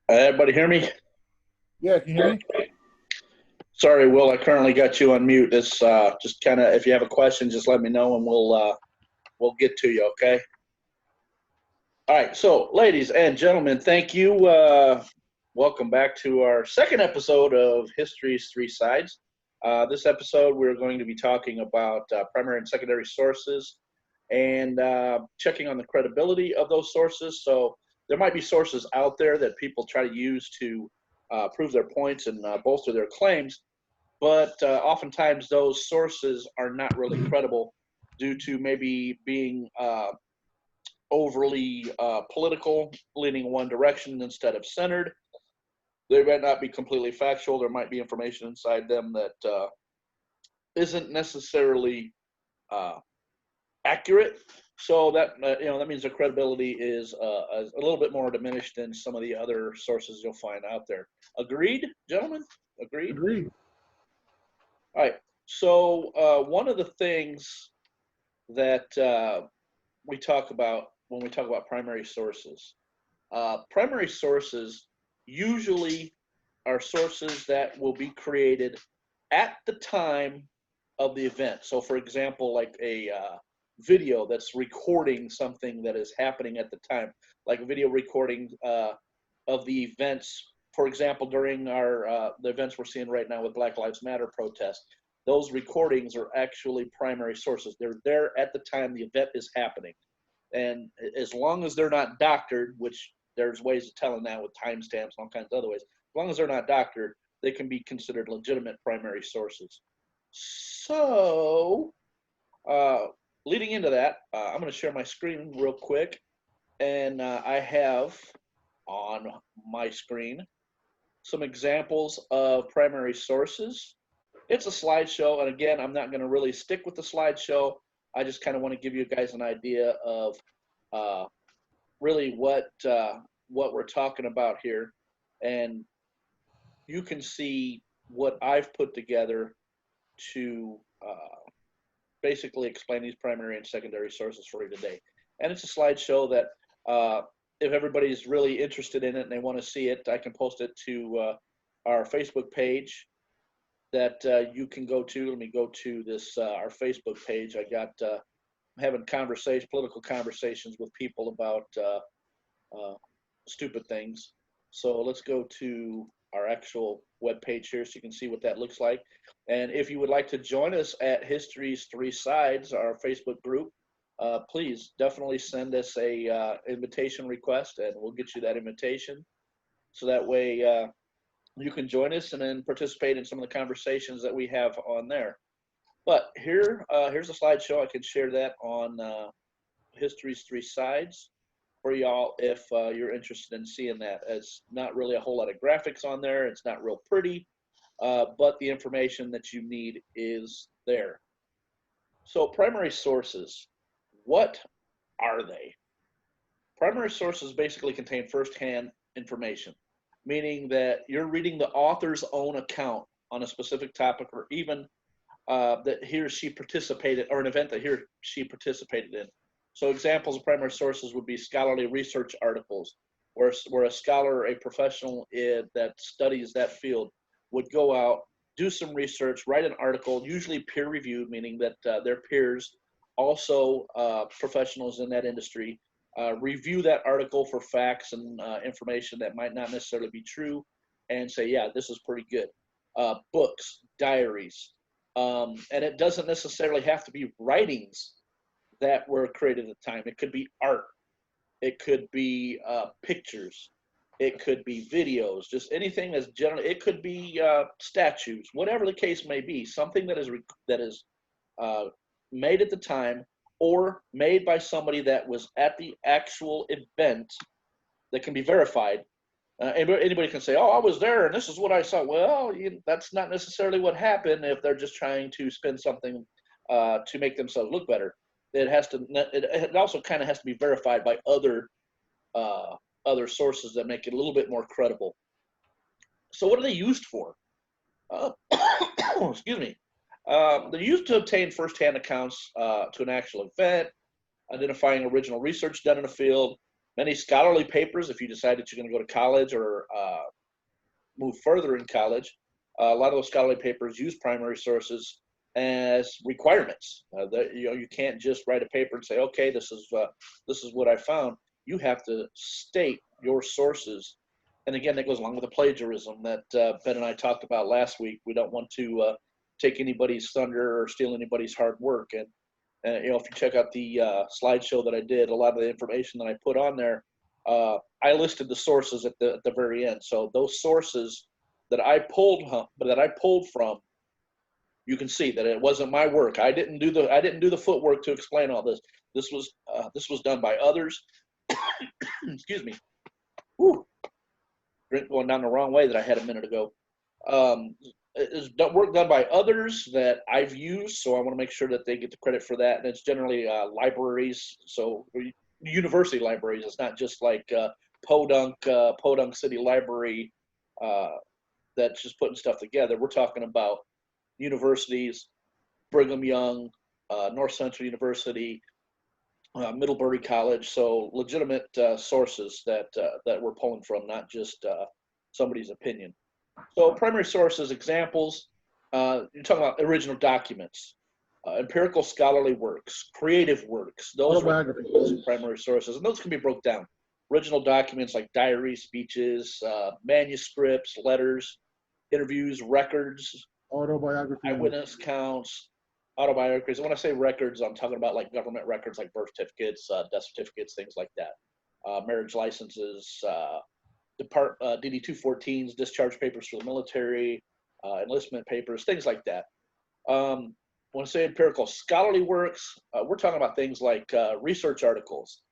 Everybody hear me? Yeah, can you hear me? Sorry, Will, I currently got you on mute. This just kind of, if you have a question, just let me know and we'll get to you. Okay. All right. So, ladies and gentlemen, thank you. Welcome back to our second episode of History's Three Sides. This episode, we're going to be talking about primary and secondary sources and checking on the credibility of those sources. So, there might be sources out there that people try to use to prove their points and bolster their claims, but oftentimes those sources are not really credible due to maybe being overly political, leaning one direction instead of centered. They might not be completely factual. There might be information inside them that isn't necessarily uh, accurate. So that means the credibility is a little bit more diminished than some of the other sources you'll find out there. Agreed, gentlemen? Agreed. Agreed. All right. So one of the things that we talk about when we talk about primary sources, primary sources usually are sources that will be created at the time of the event. So, for example, like a video that's recording something that is happening at the time, like a video recording of the events. For example, during our the events we're seeing right now with Black Lives Matter protests, those recordings are actually primary sources. They're there at the time the event is happening, and as long as they're not doctored, which there's ways of telling that with timestamps and all kinds of other ways, as long as they're not doctored, they can be considered legitimate primary sources. So, uh, leading into that, I'm going to share my screen real quick, and I have on my screen some examples of primary sources. It's a slideshow, and again, I'm not going to really stick with the slideshow. I just kind of want to give you guys an idea of uh, really what we're talking about here, and you can see what I've put together to basically explain these primary and secondary sources for you today. And it's a slideshow that if everybody's really interested in it and they want to see it, I can post it to our Facebook page that you can go to. Let me go to this our Facebook page. I got having political conversations with people about uh, stupid things. So let's go to our actual web page here so you can see what that looks like. And if you would like to join us at History's Three Sides, our Facebook group, please definitely send us a invitation request, and we'll get you that invitation. So that way you can join us and then participate in some of the conversations that we have on there. But here's a slideshow. I can share that on History's Three Sides for y'all if you're interested in seeing that. It's not really a whole lot of graphics on there. It's not real pretty, but the information that you need is there. So primary sources, what are they? Primary sources basically contain firsthand information, meaning that you're reading the author's own account on a specific topic, or even that he or she participated, or an event that he or she participated in. So examples of primary sources would be scholarly research articles, where a scholar, a professional that studies that field, would go out, do some research, write an article, usually peer reviewed, meaning that their peers, also professionals in that industry, review that article for facts and information that might not necessarily be true, and say, yeah, this is pretty good. Books, diaries, and it doesn't necessarily have to be writings that were created at the time. It could be art, it could be pictures, it could be videos, just anything that's generally. It could be statues, whatever the case may be. Something that is uh, made at the time, or made by somebody that was at the actual event, that can be verified. Anybody can say, "Oh, I was there, and this is what I saw." Well, that's not necessarily what happened. If they're just trying to spin something to make themselves look better, it has to. It also kind of has to be verified by uh, other sources that make it a little bit more credible. So, what are they used for? Uh, excuse me. They're used to obtain firsthand accounts to an actual event, identifying original research done in a field, Many scholarly papers, if you decide that you're going to go to college or move further in college, a lot of those scholarly papers use primary sources as requirements. That you can't just write a paper and say, okay, this is what I found. You have to state your sources, and again, that goes along with the plagiarism that Ben and I talked about last week. We don't want to take anybody's thunder or steal anybody's hard work. And if you check out the slideshow that I did, a lot of the information that I put on there, I listed the sources at the very end. So those sources that I pulled from, you can see that it wasn't my work. I didn't do the footwork to explain all this. This was done by others. Excuse me. Whew. Drink going down the wrong way that I had a minute ago. It's work done by others that I've used, so I want to make sure that they get the credit for that. And it's generally libraries, so university libraries. It's not just like Podunk City Library that's just putting stuff together. We're talking about universities, Brigham Young, North Central University, Middlebury College. So legitimate sources that we're pulling from, not just somebody's opinion. So primary sources, examples, you're talking about original documents, empirical scholarly works, creative works. Those are primary sources, and those can be broke down. Original documents like diaries, speeches, manuscripts, letters, interviews, records, autobiography, eyewitness accounts, autobiographies. And when I say records, I'm talking about like government records like birth certificates, death certificates, things like that, marriage licenses, DD-214s, discharge papers for the military, enlistment papers, things like that. When I say empirical scholarly works, we're talking about things like research articles,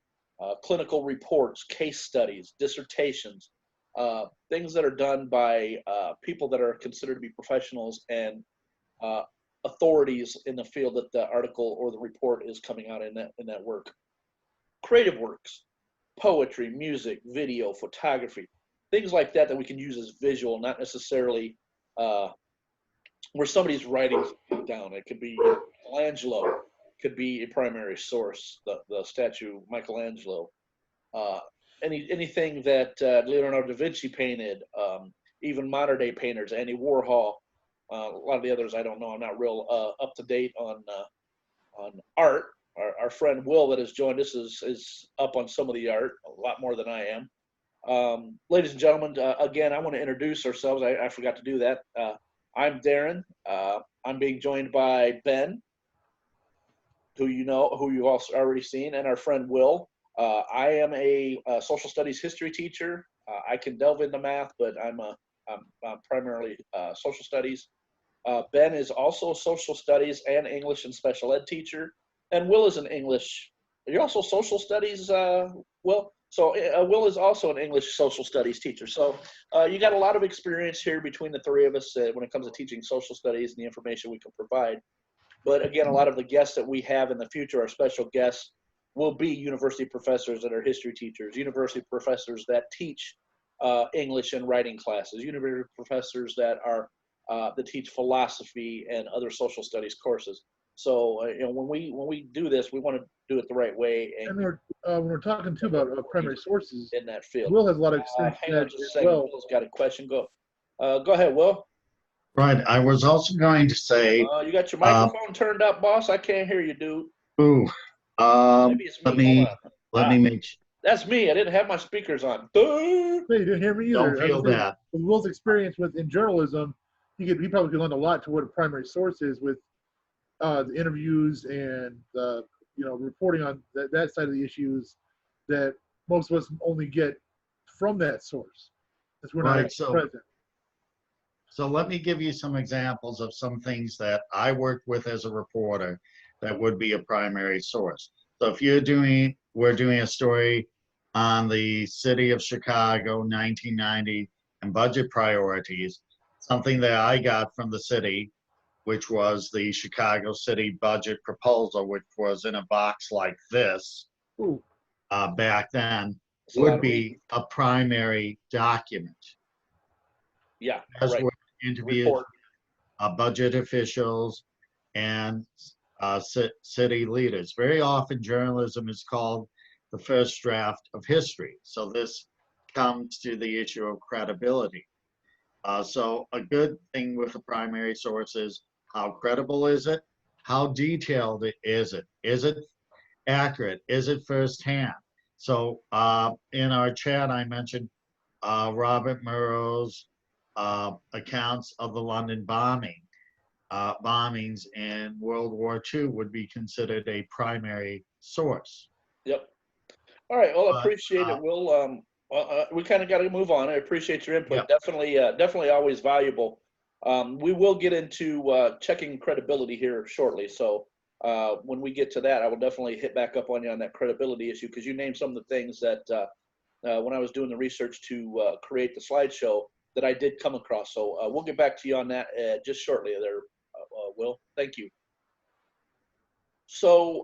clinical reports, case studies, dissertations, things that are done by people that are considered to be professionals and authorities in the field that the article or the report is coming out in that work. Creative works, poetry, music, video, photography, things like that we can use as visual, not necessarily where somebody's writing down. It could be Michelangelo, could be a primary source, the statue Michelangelo. Anything that Leonardo da Vinci painted, even modern day painters, Andy Warhol, a lot of the others I don't know. I'm not real up to date on art. Our friend Will that has joined us is up on some of the art, a lot more than I am. Ladies and gentlemen, again, I want to introduce ourselves. I forgot to do that. I'm Darren. I'm being joined by Ben, who you've also already seen, and our friend Will. I am a social studies history teacher. I can delve into math, but I'm primarily social studies. Ben is also a social studies and English and special ed teacher, and Will is an English. You're also social studies, Will? So Will is also an English social studies teacher. So you got a lot of experience here between the three of us when it comes to teaching social studies and the information we can provide. But again, a lot of the guests that we have in the future, our special guests, will be university professors that are history teachers, university professors that teach English and writing classes, university professors that teach philosophy and other social studies courses. So when we do this, we want to do it the right way. And when we're talking too about primary sources in that field. Will has a lot of experience. Hang on just a second. Will's got a question. Go ahead, Will. Right. I was also going to say. You got your microphone turned up, boss. I can't hear you, dude. Ooh. Maybe it's me. Let me make sure. That's me. I didn't have my speakers on. You didn't hear me either. Don't feel bad. With Will's experience in journalism, he probably could lend a lot to what a primary source is with the interviews and reporting on that side of the issues that most of us only get from that source. Because we're not present. So let me give you some examples of some things that I worked with as a reporter that would be a primary source. So if we're doing a story on the city of Chicago, 1990, and budget priorities, something that I got from the city, which was the Chicago City budget proposal, which was in a box like this back then, would be a primary document. Yeah, as right. Interviews, budget officials, and city leaders. Very often journalism is called the first draft of history. So this comes to the issue of credibility. So a good thing with the primary source is how credible is it? How detailed is it? Is it accurate? Is it firsthand? So in our chat, I mentioned Robert Murrow's accounts of the London bombings in World War II would be considered a primary source. Yep. All right. Well, I But, appreciate it. We'll we kind of got to move on. I appreciate your input. Yep. Definitely always valuable. We will get into checking credibility here shortly. So when we get to that, I will definitely hit back up on you on that credibility issue, because you named some of the things that when I was doing the research to create the slideshow that I did come across. So we'll get back to you on that just shortly there, Will. Thank you. So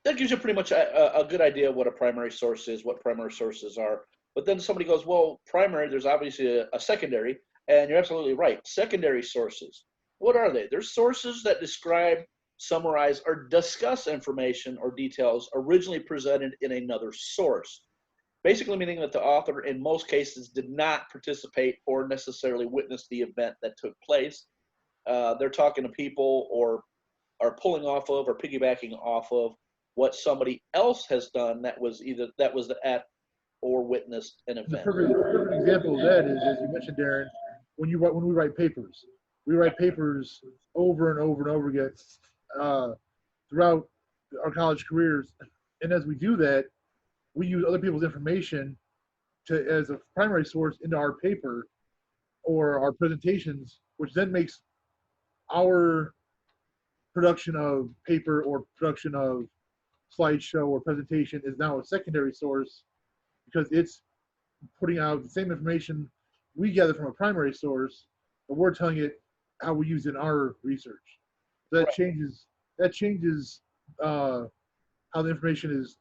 that gives you pretty much a good idea of what a primary source is, what primary sources are. But then somebody goes, well, primary, there's obviously a secondary, and you're absolutely right. Secondary sources, what are they? They're sources that describe, summarize, or discuss information or details originally presented in another source. Basically meaning that the author, in most cases, did not participate or necessarily witness the event that took place. They're talking to people or are pulling off of or piggybacking off of what somebody else has done that was at or witnessed an The event. perfect example of that is, as you mentioned, Darren, when we write papers, we write papers over and over and over again throughout our college careers, and as we do that, we use other people's information as a primary source into our paper or our presentations, which then makes our production of paper or production of slideshow or presentation is now a secondary source, because it's putting out the same information we gather from a primary source, but we're telling it how we use it in our research. So that changes how the information is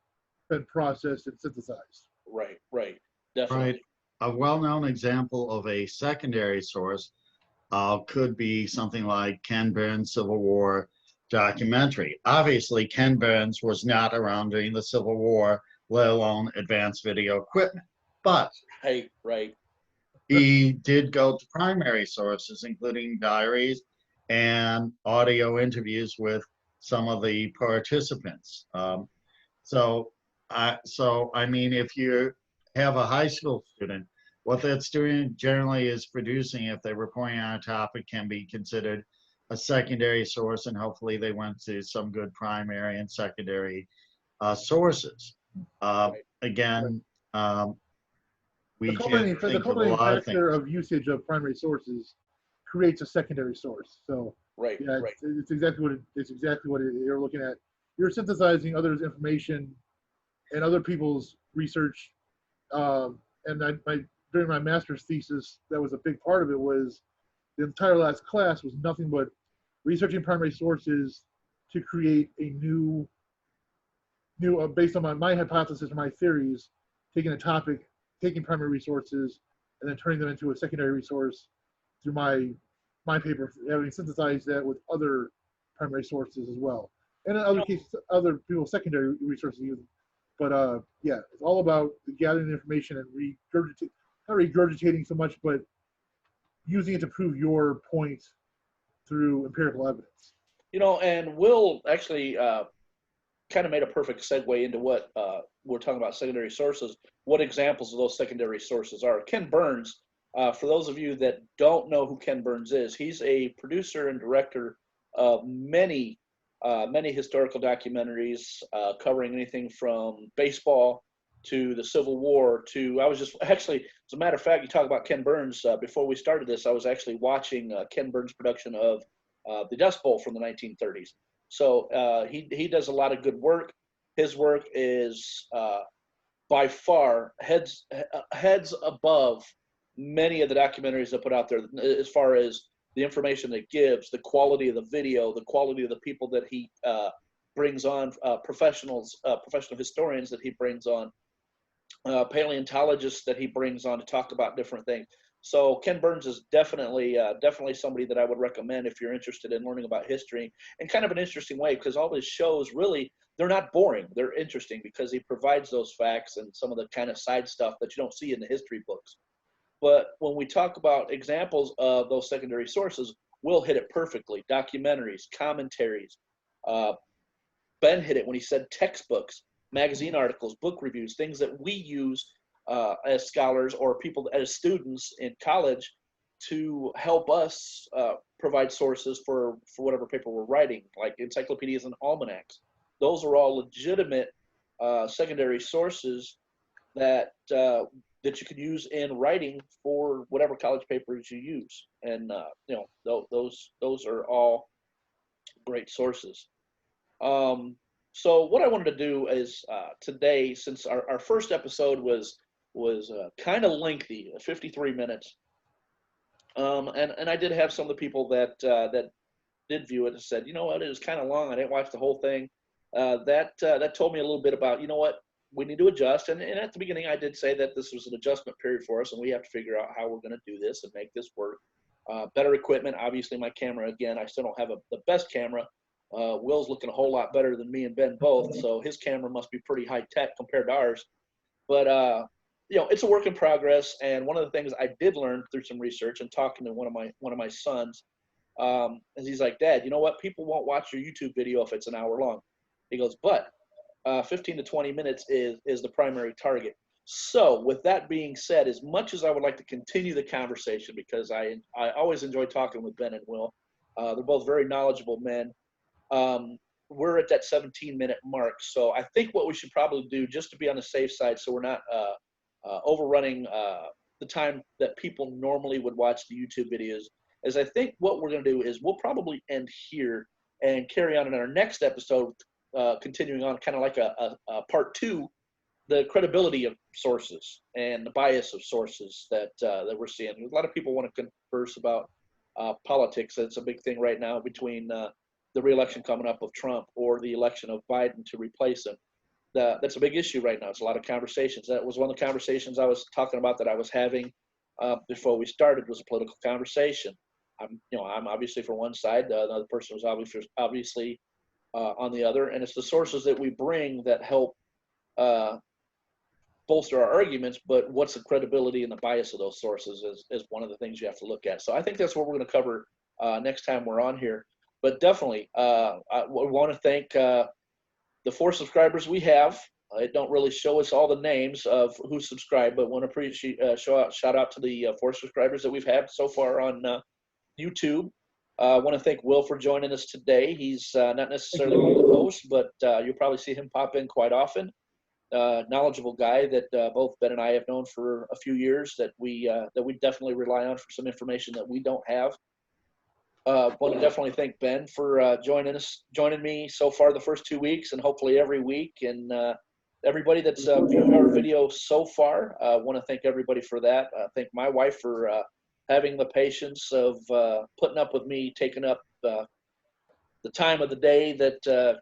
been processed and synthesized. Right, definitely. Right. A well-known example of a secondary source could be something like Ken Burns' Civil War documentary. Obviously, Ken Burns was not around during the Civil War, let alone advanced video equipment. But Right. he did go to primary sources, including diaries and audio interviews with some of the participants. So I mean, if you have a high school student, what that's doing generally is producing, if they're reporting on a topic, can be considered a secondary source, and hopefully they went to some good primary and secondary sources. Again, we The can't think of a lot of factor things. of usage of primary sources creates a secondary source. So Right. it's exactly what you're looking at. You're synthesizing others' information and other people's research. And during my master's thesis, that was a big part of it. Was the entire last class was nothing but researching primary sources to create a new based on my hypothesis or my theories, taking a topic, taking primary resources, and then turning them into a secondary resource through my paper, having synthesized that with other primary sources as well, and in other cases, other people's secondary resources even. But yeah, it's all about gathering the information and not regurgitating so much, but using it to prove your point through empirical evidence. And Will actually kind of made a perfect segue into what we're talking about, secondary sources, what examples of those secondary sources are. Ken Burns, for those of you that don't know who Ken Burns is, he's a producer and director of many historical documentaries covering anything from baseball to the Civil War to, I was just actually, as a matter of fact, you talk about Ken Burns, before we started this, I was actually watching Ken Burns' production of the Dust Bowl from the 1930s. So he does a lot of good work. His work is by far heads above many of the documentaries that put out there, as far as the information that gives, the quality of the video, the quality of the people that he brings on, professional historians that he brings on, paleontologists that he brings on to talk about different things. So Ken Burns is definitely somebody that I would recommend if you're interested in learning about history in kind of an interesting way, because all his shows really, they're not boring. They're interesting because he provides those facts and some of the kind of side stuff that you don't see in the history books. But when we talk about examples of those secondary sources, Will hit it perfectly. Documentaries, commentaries. Ben hit it when he said textbooks, magazine articles, book reviews, things that we use as scholars or people as students in college to help us provide sources for whatever paper we're writing, like encyclopedias and almanacs. Those are all legitimate secondary sources that that you can use in writing for whatever college papers you use, and those are all great sources. So what I wanted to do is today, since our first episode was kind of lengthy, 53 minutes, and I did have some of the people that did view it and said, you know what, it was kind of long. I didn't watch the whole thing. That told me a little bit about, you know what, we need to adjust. And at the beginning, I did say that this was an adjustment period for us, and we have to figure out how we're going to do this and make this work. Better equipment. Obviously, my camera, again, I still don't have the best camera. Will's looking a whole lot better than me and Ben both, so his camera must be pretty high tech compared to ours. But it's a work in progress. And one of the things I did learn through some research and talking to one of my sons, is he's like, Dad, you know what? People won't watch your YouTube video if it's an hour long. He goes, but 15 to 20 minutes is the primary target. So with that being said, as much as I would like to continue the conversation, because I always enjoy talking with Ben and Will, they're both very knowledgeable men. We're at that 17-minute mark. So I think what we should probably do, just to be on the safe side, so we're not overrunning the time that people normally would watch the YouTube videos, is I think what we're going to do is we'll probably end here and carry on in our next episode, continuing on kind of like a part two, the credibility of sources and the bias of sources that we're seeing. A lot of people want to converse about politics. That's a big thing right now between the re-election coming up of Trump or the election of Biden to replace him. That's a big issue right now. It's a lot of conversations. That was one of the conversations I was talking about that I was having before we started, was a political conversation. I'm obviously for one side. Another person was obviously on the other, and it's the sources that we bring that help bolster our arguments. But what's the credibility and the bias of those sources is one of the things you have to look at. So I think that's what we're going to cover next time we're on here. But definitely, I want to thank the 4 subscribers we have. It don't really show us all the names of who subscribed, but want to appreciate shout out to the 4 subscribers that we've had so far on YouTube. I want to thank Will for joining us today. He's not necessarily one of the hosts, but you'll probably see him pop in quite often. Knowledgeable guy that both Ben and I have known for a few years, that we definitely rely on for some information that we don't have. Want to definitely thank Ben for joining me so far the first 2 weeks, and hopefully every week. And everybody that's viewed our video so far, want to thank everybody for that. Thank my wife for having the patience of putting up with me taking up the time of the day that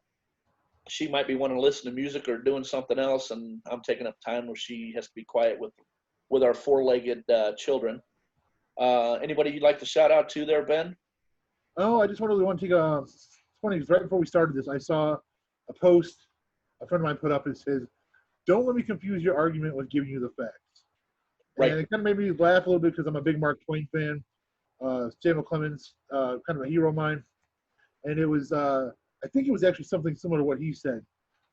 she might be wanting to listen to music or doing something else, and I'm taking up time where she has to be quiet with our 4-legged children. Anybody you'd like to shout out to there, Ben? Oh, I just really want to take it's funny, because right before we started this, I saw a post a friend of mine put up. It says, "Don't let me confuse your argument with giving you the facts." Right. And it kind of made me laugh a little bit because I'm a big Mark Twain fan. Samuel Clemens, kind of a hero of mine. And it was, I think it was actually something similar to what he said.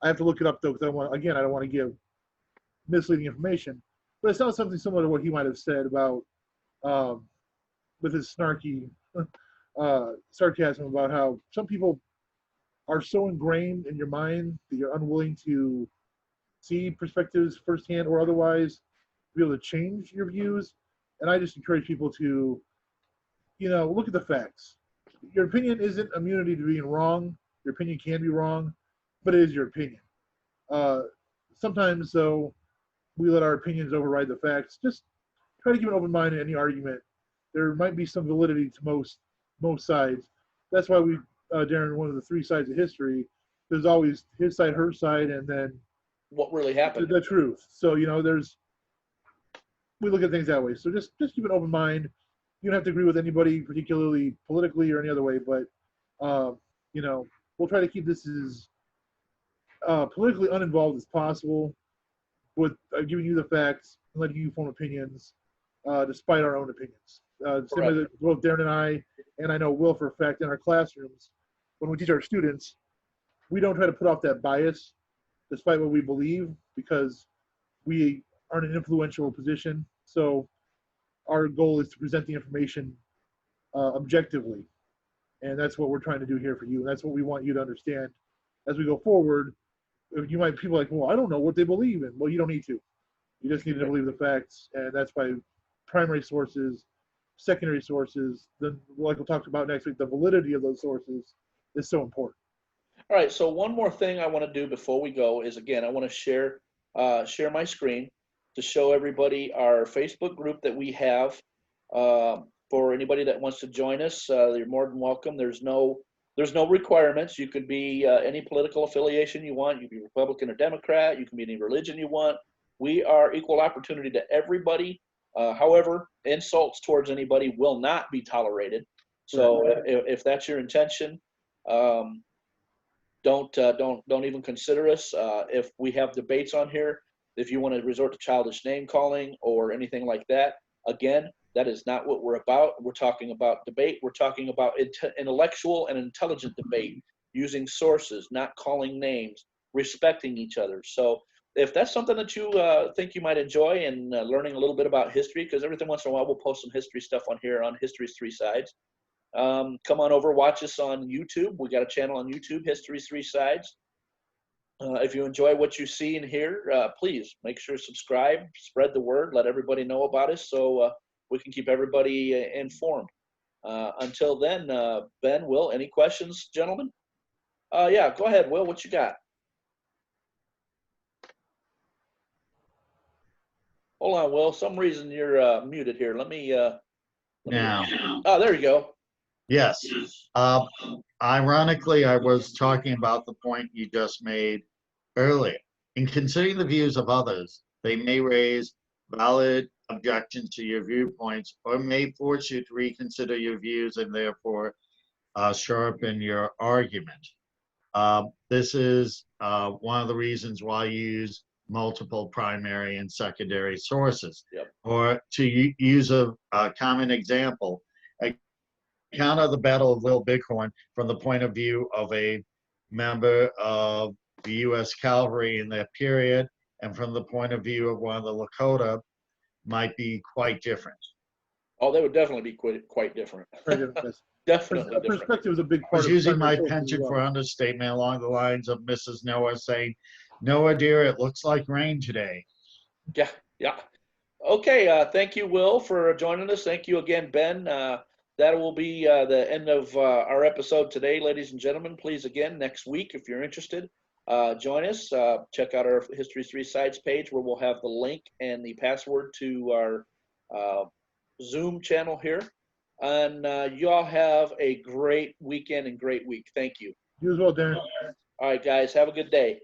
I have to look it up though, because I don't want to give misleading information. But it sounds something similar to what he might have said about, with his snarky sarcasm about how some people are so ingrained in your mind that you're unwilling to see perspectives firsthand or otherwise to be able to change your views. And I just encourage people to, look at the facts. Your opinion isn't immunity to being wrong. Your opinion can be wrong, but it is your opinion. Sometimes, though, we let our opinions override the facts. Just try to keep an open mind in any argument. There might be some validity to most sides. That's why we, Darren, one of the 3 sides of history, there's always his side, her side, and then what really happened. The truth. So, we look at things that way. So just keep an open mind. You don't have to agree with anybody, particularly politically or any other way, but, we'll try to keep this as politically uninvolved as possible, with giving you the facts and letting you form opinions, despite our own opinions. Same way that both Darren and I know Will for a fact in our classrooms, when we teach our students, we don't try to put off that bias, despite what we believe, because we are in an influential position. So our goal is to present the information objectively. And that's what we're trying to do here for you. And that's what we want you to understand as we go forward. You might, people are like, well, I don't know what they believe in. Well, you don't need to. You just need to believe the facts. And that's by primary sources, secondary sources. Then, like we'll talk about next week, the validity of those sources is so important. All right, so one more thing I want to do before we go is, again, I want to share my screen to show everybody our Facebook group that we have. For anybody that wants to join us, you're more than welcome. There's no requirements. You could be any political affiliation you want. You can be Republican or Democrat. You can be any religion you want. We are equal opportunity to everybody. However, insults towards anybody will not be tolerated. So if that's your intention, don't even consider us. If we have debates on here, if you want to resort to childish name calling or anything like that, again, that is not what we're about. We're talking about debate. We're talking about intellectual and intelligent debate, using sources, not calling names, respecting each other. So if that's something that you think you might enjoy, and learning a little bit about history, because every once in a while we'll post some history stuff on here on History's Three Sides. Come on over, watch us on YouTube. We got a channel on YouTube, History's Three Sides. If you enjoy what you see and hear, please make sure to subscribe, spread the word, let everybody know about us, so we can keep everybody informed. Until then, Ben, Will, any questions, gentlemen? Yeah, go ahead, Will. What you got? Hold on, Will. Some reason you're muted here. Let me. Now. Oh, there you go. Yes. Ironically, I was talking about the point you just made earlier. In considering the views of others, they may raise valid objections to your viewpoints, or may force you to reconsider your views and therefore sharpen your argument. This is one of the reasons why you use multiple primary and secondary sources. Yep. Or to use a common example, account of the Battle of Little Bighorn from the point of view of a member of the U.S. Cavalry in that period, and from the point of view of one of the Lakota, might be quite different. Oh, they would definitely be quite different. Definitely different. Perspective is a big part. I was using my penchant for understatement along the lines of Mrs. Noah saying, "Noah, dear, it looks like rain today." Yeah, yeah. Okay, thank you, Will, for joining us. Thank you again, Ben. That will be the end of our episode today, ladies and gentlemen. Please, again, next week, if you're interested, join us. Check out our History 3 Sides page, where we'll have the link and the password to our Zoom channel here. And you all have a great weekend and great week. Thank you. You as well, Darren. All right, guys, have a good day.